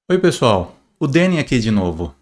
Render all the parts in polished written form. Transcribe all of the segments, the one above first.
Oi pessoal, o Danny aqui de novo.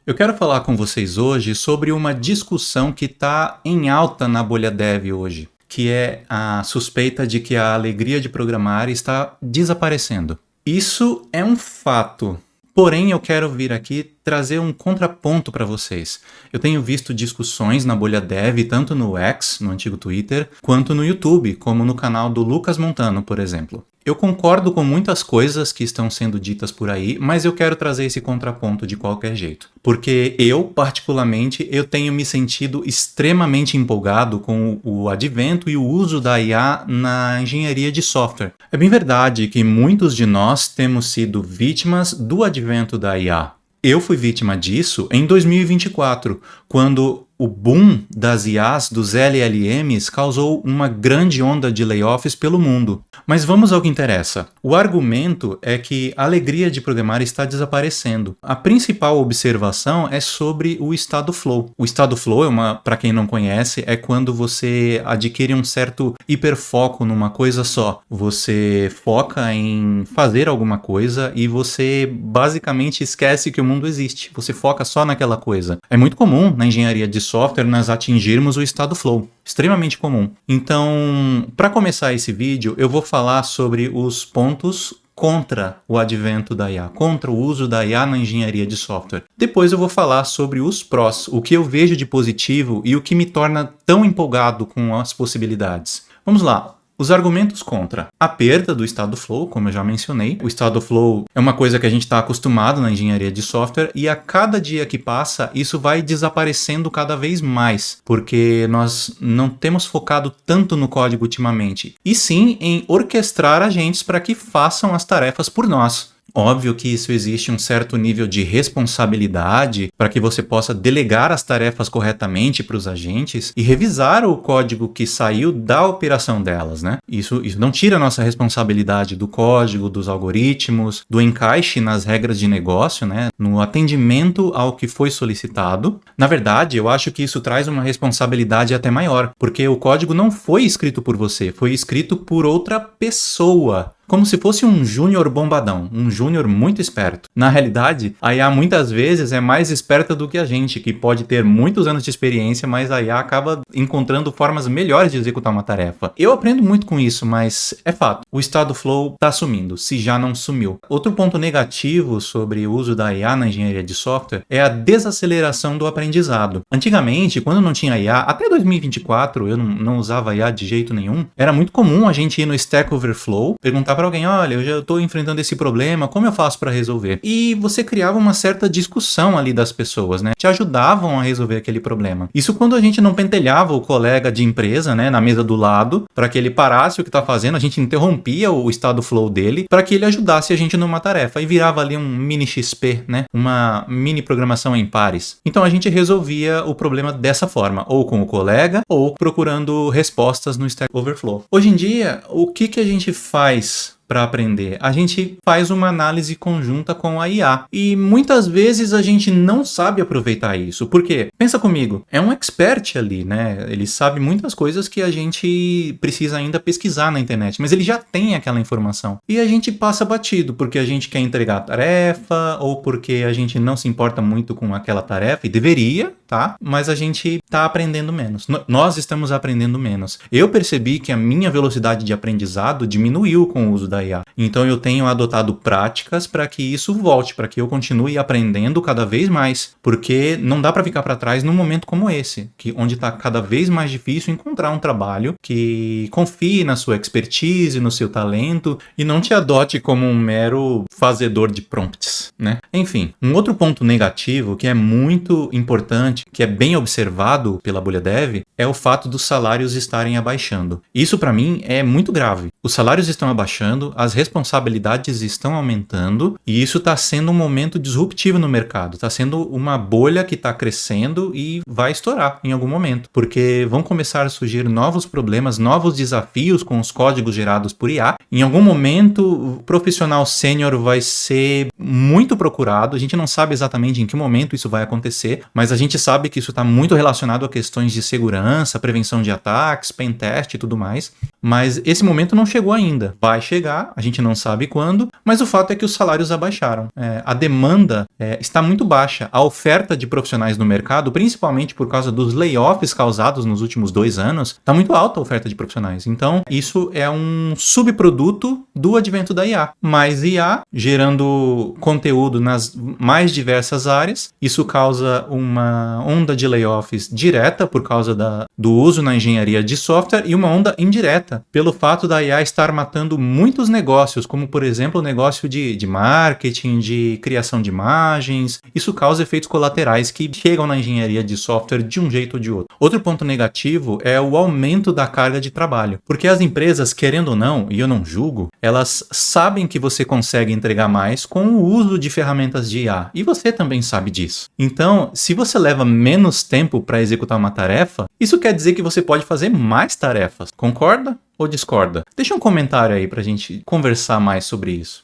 Eu quero falar com vocês hoje sobre uma discussão que está em alta na bolha dev hoje, que é a suspeita de que a alegria de programar está desaparecendo. Isso é um fato, porém eu quero vir aqui trazer um contraponto para vocês. Eu tenho visto discussões na bolha dev, tanto no X, no antigo Twitter, quanto no YouTube, como no canal do Lucas Montano, por exemplo. Eu concordo com muitas coisas que estão sendo ditas por aí, mas eu quero trazer esse contraponto de qualquer jeito. Porque eu, particularmente, eu tenho me sentido extremamente empolgado com o advento e o uso da IA na engenharia de software. É bem verdade que muitos de nós temos sido vítimas do advento da IA. Eu fui vítima disso em 2024, quando o boom das IAs, dos LLMs, causou uma grande onda de layoffs pelo mundo. Mas vamos ao que interessa. O argumento é que a alegria de programar está desaparecendo. A principal observação é sobre o estado flow. O estado flow, para quem não conhece, é quando você adquire um certo hiperfoco numa coisa só. Você foca em fazer alguma coisa e você basicamente esquece que o mundo existe. Você foca só naquela coisa. É muito comum na engenharia de software nós atingirmos o estado flow. Extremamente comum. Então, para começar esse vídeo, eu vou falar sobre os pontos contra o advento da IA, contra o uso da IA na engenharia de software. Depois eu vou falar sobre os prós, o que eu vejo de positivo e o que me torna tão empolgado com as possibilidades. Vamos lá. Os argumentos contra. A perda do estado flow, como eu já mencionei. O estado flow é uma coisa que a gente está acostumado na engenharia de software e a cada dia que passa, isso vai desaparecendo cada vez mais, porque nós não temos focado tanto no código ultimamente, e sim em orquestrar agentes para que façam as tarefas por nós. Óbvio que isso existe um certo nível de responsabilidade para que você possa delegar as tarefas corretamente para os agentes e revisar o código que saiu da operação delas, né? Isso não tira a nossa responsabilidade do código, dos algoritmos, do encaixe nas regras de negócio, né? No atendimento ao que foi solicitado. Na verdade, eu acho que isso traz uma responsabilidade até maior, porque o código não foi escrito por você, foi escrito por outra pessoa. Como se fosse um júnior bombadão, um júnior muito esperto. Na realidade, a IA muitas vezes é mais esperta do que a gente, que pode ter muitos anos de experiência, mas a IA acaba encontrando formas melhores de executar uma tarefa. Eu aprendo muito com isso, mas é fato. O estado flow está sumindo, se já não sumiu. Outro ponto negativo sobre o uso da IA na engenharia de software é a desaceleração do aprendizado. Antigamente, quando não tinha IA, até 2024 eu não usava IA de jeito nenhum, era muito comum a gente ir no Stack Overflow, perguntar para alguém, olha, eu já estou enfrentando esse problema, como eu faço para resolver? E você criava uma certa discussão ali das pessoas, né? Te ajudavam a resolver aquele problema. Isso quando a gente não pentelhava o colega de empresa, né, na mesa do lado, para que ele parasse o que está fazendo, a gente interrompia o estado flow dele para que ele ajudasse a gente numa tarefa e virava ali um mini XP, né? Uma mini programação em pares. Então a gente resolvia o problema dessa forma, ou com o colega, ou procurando respostas no Stack Overflow. Hoje em dia, o que a gente faz para aprender? A gente faz uma análise conjunta com a IA. E muitas vezes a gente não sabe aproveitar isso. Por quê? Pensa comigo, é um expert ali, né? Ele sabe muitas coisas que a gente precisa ainda pesquisar na internet, mas ele já tem aquela informação. E a gente passa batido, porque a gente quer entregar a tarefa, ou porque a gente não se importa muito com aquela tarefa, e deveria, tá? Mas a gente tá aprendendo menos. Nós estamos aprendendo menos. Eu percebi que a minha velocidade de aprendizado diminuiu com o uso da IA. Então eu tenho adotado práticas para que isso volte, para que eu continue aprendendo cada vez mais, porque não dá para ficar para trás num momento como esse, onde está cada vez mais difícil encontrar um trabalho que confie na sua expertise, no seu talento e não te adote como um mero fazedor de prompts, né? Enfim, um outro ponto negativo que é muito importante, que é bem observado pela bolha dev, é o fato dos salários estarem abaixando. Isso para mim é muito grave. Os salários estão abaixando, as responsabilidades estão aumentando e isso está sendo um momento disruptivo no mercado. Está sendo uma bolha que está crescendo e vai estourar em algum momento, porque vão começar a surgir novos problemas, novos desafios com os códigos gerados por IA. Em algum momento, o profissional sênior vai ser muito procurado. A gente não sabe exatamente em que momento isso vai acontecer, mas a gente sabe que isso está muito relacionado a questões de segurança, prevenção de ataques, pentest e tudo mais. Mas esse momento não chegou ainda. Vai chegar, a gente não sabe quando, mas o fato é que os salários abaixaram. A demanda está muito baixa. A oferta de profissionais no mercado, principalmente por causa dos layoffs causados nos últimos 2 anos, está muito alta a oferta de profissionais. Então, isso é um subproduto do advento da IA. Mais IA, gerando conteúdo nas mais diversas áreas. Isso causa uma onda de layoffs direta por causa do uso na engenharia de software e uma onda indireta pelo fato da IA estar matando muitos negócios, como por exemplo o negócio de marketing, de criação de imagens. Isso causa efeitos colaterais que chegam na engenharia de software de um jeito ou de outro. Outro ponto negativo é o aumento da carga de trabalho, porque as empresas, querendo ou não, e eu não julgo, elas sabem que você consegue entregar mais com o uso de ferramentas de IA, e você também sabe disso. Então, se você leva menos tempo para executar uma tarefa, isso quer dizer que você pode fazer mais tarefas. Concorda ou discorda? Deixa um comentário aí para a gente conversar mais sobre isso.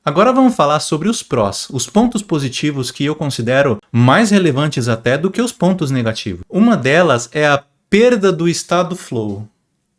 Agora vamos falar sobre os prós, os pontos positivos que eu considero mais relevantes até do que os pontos negativos. Uma delas é a perda do estado flow.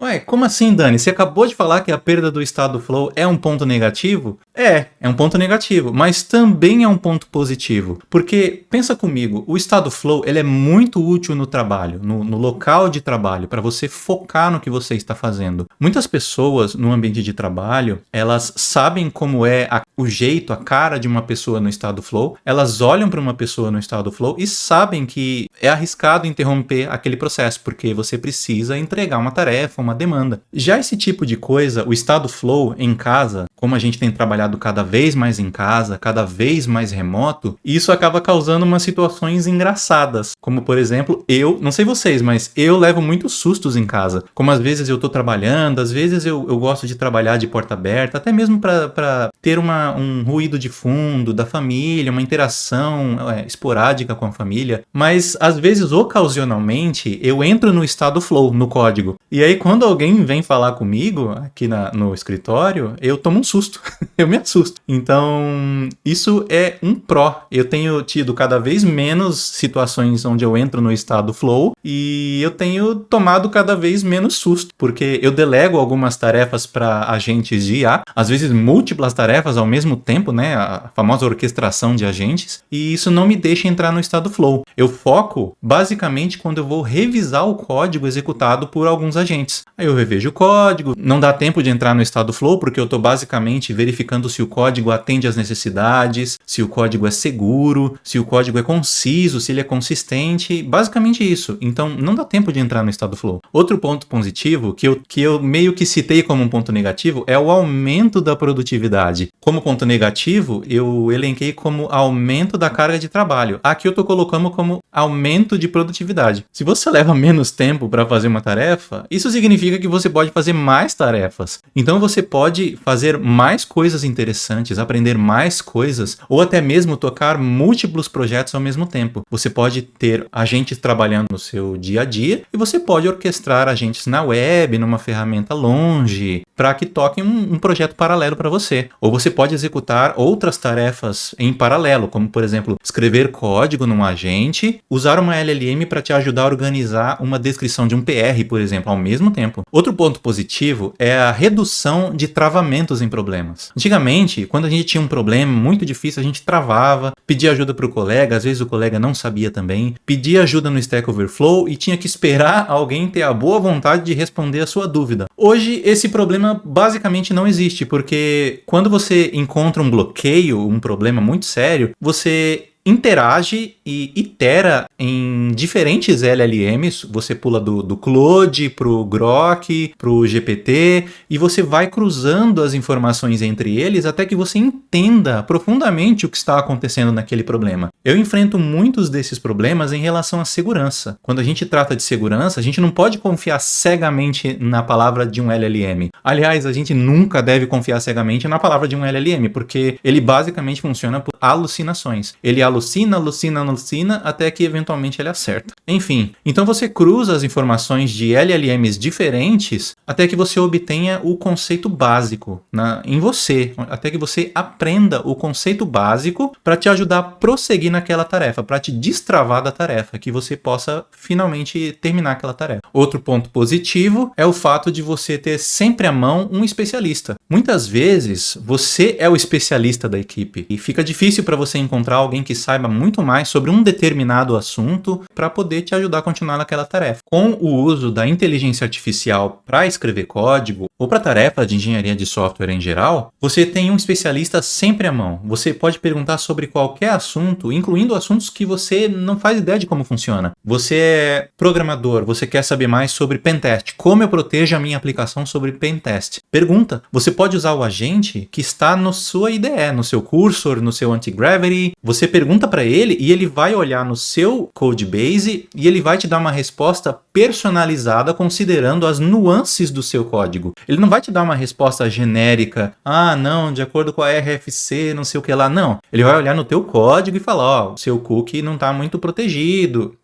Ué, como assim, Dani? Você acabou de falar que a perda do estado flow é um ponto negativo? É um ponto negativo, mas também é um ponto positivo. Porque, pensa comigo, o estado flow ele é muito útil no trabalho, no local de trabalho, para você focar no que você está fazendo. Muitas pessoas no ambiente de trabalho, elas sabem como é o jeito, a cara de uma pessoa no estado flow, elas olham para uma pessoa no estado flow e sabem que é arriscado interromper aquele processo, porque você precisa entregar uma tarefa, uma demanda. Já esse tipo de coisa, o estado flow em casa, como a gente tem trabalhado cada vez mais em casa, cada vez mais remoto, isso acaba causando umas situações engraçadas. Como, por exemplo, eu, não sei vocês, mas eu levo muitos sustos em casa. Como às vezes eu tô trabalhando, às vezes eu gosto de trabalhar de porta aberta, até mesmo para ter um ruído de fundo da família, uma interação esporádica com a família. Mas às vezes, ocasionalmente, eu entro no estado flow, no código. E aí, quando alguém vem falar comigo aqui no escritório, eu tomo um susto. Eu me assusto. Então, isso é um pró. Eu tenho tido cada vez menos situações onde eu entro no estado flow e eu tenho tomado cada vez menos susto, porque eu delego algumas tarefas para agentes de IA, às vezes múltiplas tarefas ao mesmo tempo, né? A famosa orquestração de agentes, e isso não me deixa entrar no estado flow. Eu foco basicamente quando eu vou revisar o código executado por alguns agentes. Aí eu revejo o código, não dá tempo de entrar no estado flow porque eu estou basicamente verificando se o código atende às necessidades, se o código é seguro, se o código é conciso, se ele é consistente, basicamente isso. Então não dá tempo de entrar no estado flow. Outro ponto positivo que eu meio que citei como um ponto negativo é o aumento da produtividade. Como ponto negativo, eu elenquei como aumento da carga de trabalho. Aqui eu estou colocando como aumento de produtividade. Se você leva menos tempo para fazer uma tarefa, isso significa que você pode fazer mais tarefas. Então você pode fazer mais coisas interessantes, aprender mais coisas, ou até mesmo tocar múltiplos projetos ao mesmo tempo. Você pode ter agentes trabalhando no seu dia a dia e você pode orquestrar agentes na web, numa ferramenta longe, para que toquem um projeto paralelo para você. Ou você pode executar outras tarefas em paralelo, como por exemplo, escrever código num agente, usar uma LLM para te ajudar a organizar uma descrição de um PR, por exemplo, ao mesmo tempo. Outro ponto positivo é a redução de travamentos em problemas. Antigamente, quando a gente tinha um problema muito difícil, a gente travava, pedia ajuda para o colega, às vezes o colega não sabia também, pedia ajuda no Stack Overflow e tinha que esperar alguém ter a boa vontade de responder a sua dúvida. Hoje, esse problema basicamente não existe, porque quando você encontra um bloqueio, um problema muito sério, você interage e itera em diferentes LLMs, você pula do Claude pro Grok, pro GPT, e você vai cruzando as informações entre eles até que você entenda profundamente o que está acontecendo naquele problema. Eu enfrento muitos desses problemas em relação à segurança. Quando a gente trata de segurança, a gente não pode confiar cegamente na palavra de um LLM. Aliás, a gente nunca deve confiar cegamente na palavra de um LLM, porque ele basicamente funciona por alucinações. Ele alucina alucina, até que eventualmente ele acerta. Enfim, então você cruza as informações de LLMs diferentes até que você obtenha o conceito básico em você, até que você aprenda o conceito básico para te ajudar a prosseguir naquela tarefa, para te destravar da tarefa, que você possa finalmente terminar aquela tarefa. Outro ponto positivo é o fato de você ter sempre à mão um especialista. Muitas vezes você é o especialista da equipe e fica difícil para você encontrar alguém que saiba muito mais sobre um determinado assunto para poder te ajudar a continuar naquela tarefa. Com o uso da inteligência artificial para escrever código ou para tarefas de engenharia de software em geral, você tem um especialista sempre à mão. Você pode perguntar sobre qualquer assunto, incluindo assuntos que você não faz ideia de como funciona. Você é programador, você quer saber mais sobre pentest. Como eu protejo a minha aplicação sobre pentest? Pergunta. Você pode usar o agente que está na sua IDE, no seu cursor, no seu anti-gravity. Você pergunta para ele e ele vai olhar no seu codebase e ele vai te dar uma resposta personalizada considerando as nuances do seu código. Ele não vai te dar uma resposta genérica, não, de acordo com a RFC, não sei o que lá, não. Ele vai olhar no teu código e falar, o seu cookie não está muito protegido.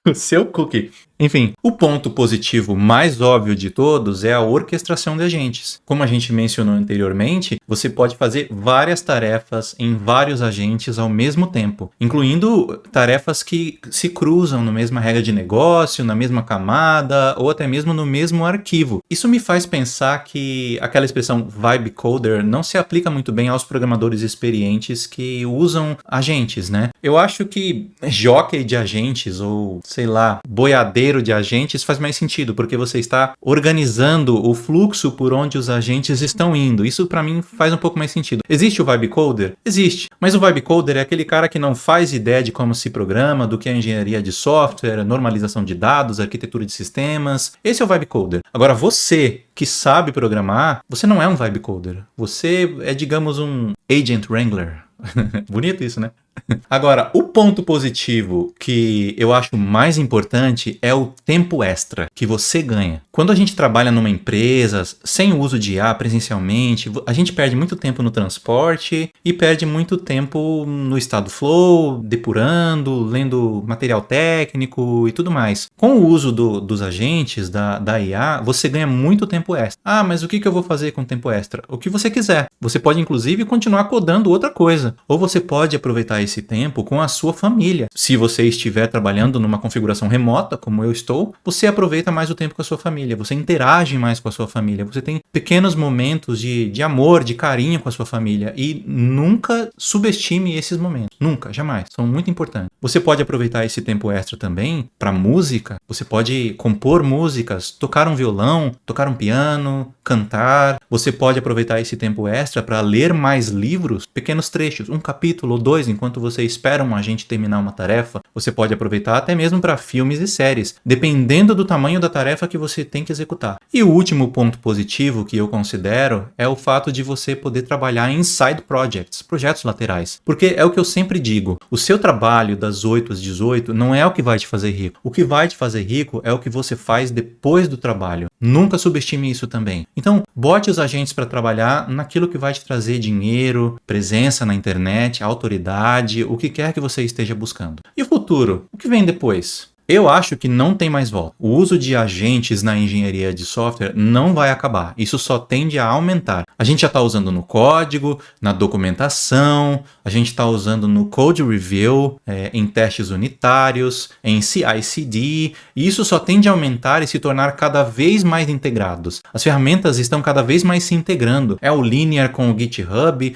O seu cookie. Enfim, o ponto positivo mais óbvio de todos é a orquestração de agentes. Como a gente mencionou anteriormente, você pode fazer várias tarefas em vários agentes ao mesmo tempo, incluindo tarefas que se cruzam na mesma regra de negócio, na mesma camada ou até mesmo no mesmo arquivo. Isso me faz pensar que aquela expressão vibe coder não se aplica muito bem aos programadores experientes que usam agentes, né? Eu acho que jockey de agentes ou, sei lá, boiadeiro de agentes faz mais sentido, porque você está organizando o fluxo por onde os agentes estão indo. Isso para mim faz um pouco mais sentido. Existe o vibe coder? Existe. Mas o vibe coder é aquele cara que não faz ideia de como se programa, do que é engenharia de software, normalização de dados, arquitetura de sistemas. Esse é o vibe coder. Agora, você que sabe programar, você não é um vibe coder. Você é, digamos, um agent wrangler. Bonito isso, né? Agora, o ponto positivo que eu acho mais importante é o tempo extra que você ganha. Quando a gente trabalha numa empresa, sem o uso de IA presencialmente, a gente perde muito tempo no transporte e perde muito tempo no estado flow, depurando, lendo material técnico e tudo mais. Com o uso dos agentes, da IA, você ganha muito tempo extra. Mas o que eu vou fazer com o tempo extra? O que você quiser. Você pode, inclusive, continuar codando outra coisa. Ou você pode aproveitar esse tempo com a sua família. Se você estiver trabalhando numa configuração remota, como eu estou, você aproveita mais o tempo com a sua família, você interage mais com a sua família, você tem pequenos momentos de amor, de carinho com a sua família e nunca subestime esses momentos. Nunca, jamais. São muito importantes. Você pode aproveitar esse tempo extra também para música, você pode compor músicas, tocar um violão, tocar um piano, cantar. Você pode aproveitar esse tempo extra para ler mais livros, pequenos trechos, um capítulo ou dois, enquanto você espera um agente terminar uma tarefa. Você pode aproveitar até mesmo para filmes e séries, dependendo do tamanho da tarefa que você tem que executar. E o último ponto positivo que eu considero é o fato de você poder trabalhar em side projects, projetos laterais. Porque é o que eu sempre digo, o seu trabalho das 8 às 18 não é o que vai te fazer rico. O que vai te fazer rico é o que você faz depois do trabalho. Nunca subestime isso também. Então, bote os agentes para trabalhar naquilo que vai te trazer dinheiro, presença na internet, autoridade, o que quer que você esteja buscando. E o futuro? O que vem depois? Eu acho que não tem mais volta. O uso de agentes na engenharia de software não vai acabar. Isso só tende a aumentar. A gente já está usando no código, na documentação, a gente está usando no code review, em testes unitários, em CI/CD, e isso só tende a aumentar e se tornar cada vez mais integrados. As ferramentas estão cada vez mais se integrando. É o Linear com o GitHub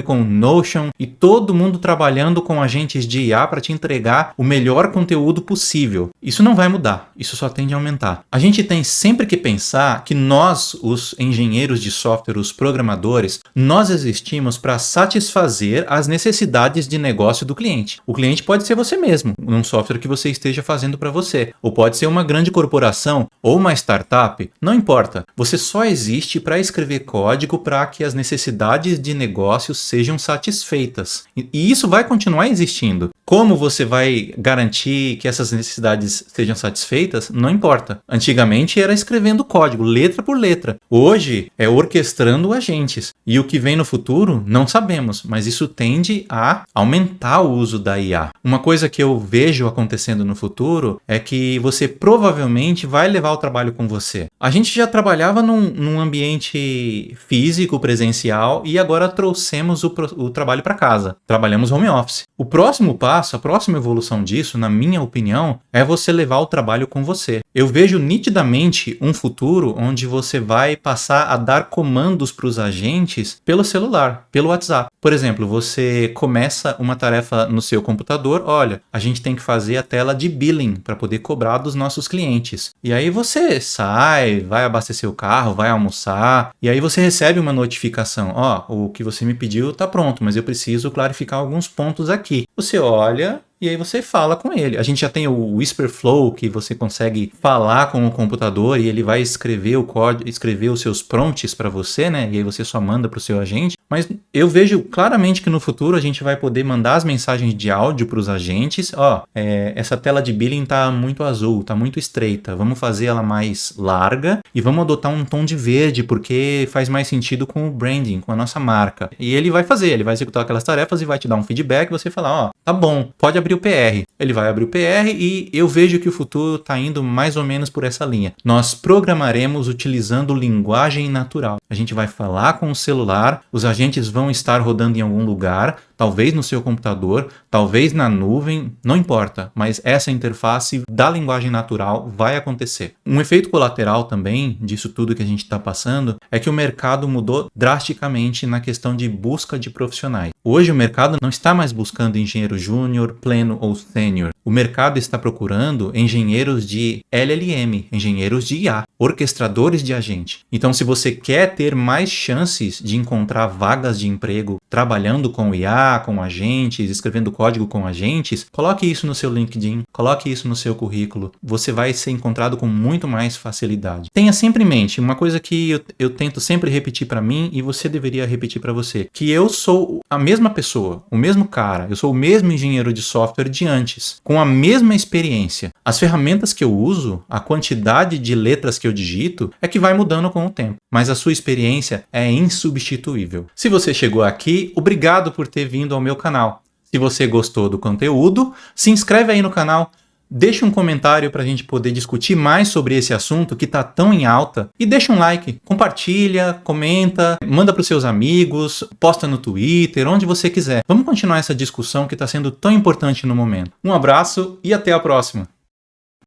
com o Notion, e todo mundo trabalhando com agentes de IA para te entregar o melhor conteúdo possível. Isso não vai mudar, isso só tende a aumentar. A gente tem sempre que pensar que nós, os engenheiros de software, os programadores, nós existimos para satisfazer as necessidades de negócio do cliente. O cliente pode ser você mesmo, num software que você esteja fazendo para você, ou pode ser uma grande corporação ou uma startup, não importa. Você só existe para escrever código para que as necessidades de negócio sejam satisfeitas. E isso vai continuar existindo. Como você vai garantir que essas necessidades sejam satisfeitas, não importa. Antigamente era escrevendo código, letra por letra. Hoje é orquestrando agentes. E o que vem no futuro, não sabemos, mas isso tende a aumentar o uso da IA. Uma coisa que eu vejo acontecendo no futuro é que você provavelmente vai levar o trabalho com você. A gente já trabalhava num ambiente físico, presencial, e agora trouxemos o trabalho para casa. Trabalhamos home office. O próximo passo, a próxima evolução disso, na minha opinião, é você levar o trabalho com você. Eu vejo nitidamente um futuro onde você vai passar a dar comandos para os agentes pelo celular, pelo WhatsApp. Por exemplo, você começa uma tarefa no seu computador, olha, a gente tem que fazer a tela de billing para poder cobrar dos nossos clientes. E aí você sai, vai abastecer o carro, vai almoçar, e aí você recebe uma notificação, o que você me pediu está pronto, mas eu preciso clarificar alguns pontos aqui. Você olha e aí você fala com ele. A gente já tem o Whisperflow, que você consegue falar com o computador e ele vai escrever o código, escrever os seus prompts para você, né? E aí você só manda para o seu agente. Mas eu vejo claramente que no futuro a gente vai poder mandar as mensagens de áudio para os agentes. Essa tela de billing está muito azul, está muito estreita. Vamos fazer ela mais larga e vamos adotar um tom de verde porque faz mais sentido com o branding, com a nossa marca. E ele vai executar aquelas tarefas e vai te dar um feedback. Você falar, tá bom, pode abrir o PR. Ele vai abrir o PR e eu vejo que o futuro está indo mais ou menos por essa linha. Nós programaremos utilizando linguagem natural. A gente vai falar com o celular, os agentes vão estar rodando em algum lugar, talvez no seu computador, talvez na nuvem, não importa, mas essa interface da linguagem natural vai acontecer. Um efeito colateral também disso tudo que a gente está passando é que o mercado mudou drasticamente na questão de busca de profissionais. Hoje o mercado não está mais buscando engenheiro júnior, pleno ou sênior. O mercado está procurando engenheiros de LLM, engenheiros de IA, orquestradores de agente. Então, se você quer ter mais chances de encontrar vagas de emprego trabalhando com IA, com agentes, escrevendo código com agentes, coloque isso no seu LinkedIn, coloque isso no seu currículo. Você vai ser encontrado com muito mais facilidade. Tenha sempre em mente uma coisa que eu tento sempre repetir para mim e você deveria repetir para você, que eu sou a mesma pessoa, o mesmo cara, eu sou o mesmo engenheiro de software de antes, com a mesma experiência. As ferramentas que eu uso, a quantidade de letras que eu digito é que vai mudando com o tempo, mas a sua experiência é insubstituível. Se você chegou aqui, obrigado por ter vindo ao meu canal. Se você gostou do conteúdo, se inscreve aí no canal, deixa um comentário para a gente poder discutir mais sobre esse assunto que está tão em alta e deixa um like, compartilha, comenta, manda para os seus amigos, posta no Twitter, onde você quiser. Vamos continuar essa discussão que está sendo tão importante no momento. Um abraço e até a próxima!